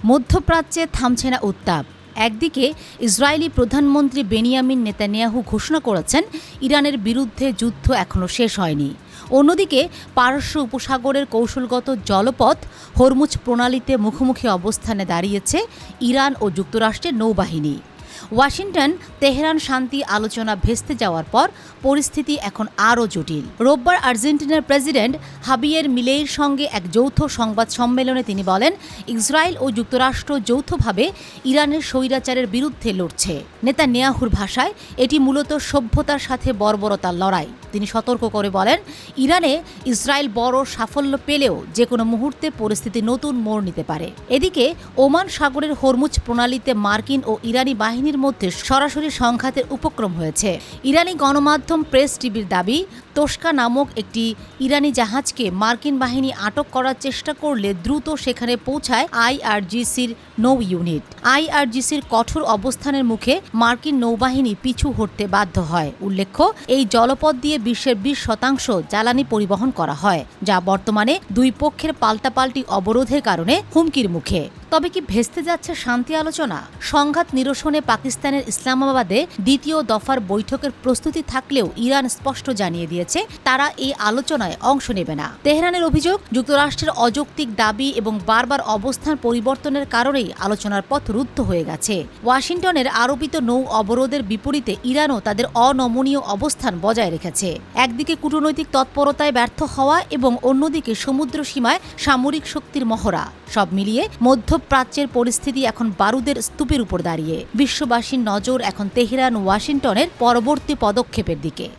মধ্যপ্রাচ্যে থামছে না উত্তাপ। একদিকে ইসরায়েলি প্রধানমন্ত্রী বেনিয়ামিন নেতানিয়াহু ঘোষণা করেছেন ইরানের বিরুদ্ধে যুদ্ধ এখনও শেষ হয়নি। অন্যদিকে পারস্য উপসাগরের কৌশলগত জলপথ হরমুজ প্রণালীতে মুখোমুখি অবস্থানে দাঁড়িয়েছে ইরান ও যুক্তরাষ্ট্রের নৌবাহিনী। ওয়াশিংটন তেহরান শান্তি আলোচনা ভেস্তে যাওয়ার পর পরিস্থিতি এখন আরও জটিল। রোববার আর্জেন্টিনার প্রেসিডেন্ট হাবিয়ের মিলেইর সঙ্গে এক যৌথ সংবাদ সম্মেলনে তিনি বলেন, ইসরায়েল ও যুক্তরাষ্ট্র যৌথভাবে ইরানের স্বৈরাচারের বিরুদ্ধে লড়ছে। নেতানিয়াহুর ভাষায় এটি মূলত সভ্যতার সাথে বর্বরতার লড়াই। তিনি সতর্ক করে বলেন, ইরানে ইসরায়েল বড় সাফল্য পেলেও যে কোনো মুহূর্তে পরিস্থিতি নতুন মোড় নিতে পারে। এদিকে ওমান সাগরের হরমুজ প্রণালীতে মার্কিন ও ইরানি বাহিনীর মধ্যে সরাসরি সংঘাতের উপক্রম হয়েছে। ইরানি গণমাধ্যম প্রেস টিভির দাবি, তোশকা নামক একটি ইরানি জাহাজকে মার্কিন বাহিনী আটক করার চেষ্টা করলে দ্রুত সেখানে পৌঁছায় আইআরজিসির নৌ ইউনিট। আইআরজিসির কঠোর অবস্থানের মুখে মার্কিন নৌবাহিনী পিছু হটতে বাধ্য হয়। উল্লেখ্য, এই জলপথ দিয়ে বিশ্বের 20% জ্বালানি পরিবহন করা হয়, যা বর্তমানে দুই পক্ষের পাল্টাপাল্টি অবরোধের কারণে হুমকির মুখে। তবে কি ভেস্তে যাচ্ছে শান্তি আলোচনা? সংঘাত নিরসনে পাকিস্তানের ইসলামাবাদে দ্বিতীয় দফার বৈঠকের প্রস্তুতি থাকলেও ইরান স্পষ্ট জানিয়ে দিয়েছে তারা এই আলোচনায় অংশ নেবে না। তেহরানের অভিযোগ, যুক্তরাষ্ট্রের অযৌক্তিক দাবি এবং বারবার অবস্থান পরিবর্তনের কারণেই আলোচনার পথ রুদ্ধ হয়ে গেছে। ওয়াশিংটনের আরোপিত নৌ অবরোধের বিপরীতে ইরানও তাদের অনমনীয় অবস্থান বজায় রেখেছে। একদিকে কূটনৈতিক তৎপরতায় ব্যর্থ হওয়া এবং অন্যদিকে সমুদ্র সীমায় সামরিক শক্তির মহড়া, সব মিলিয়ে মধ্যপ্রাচ্যের পরিস্থিতি এখন বারুদের স্তূপের উপর দাঁড়িয়ে। বিশ্ববাসীর নজর এখন তেহরান ওয়াশিংটনের পরবর্তী পদক্ষেপের দিকে।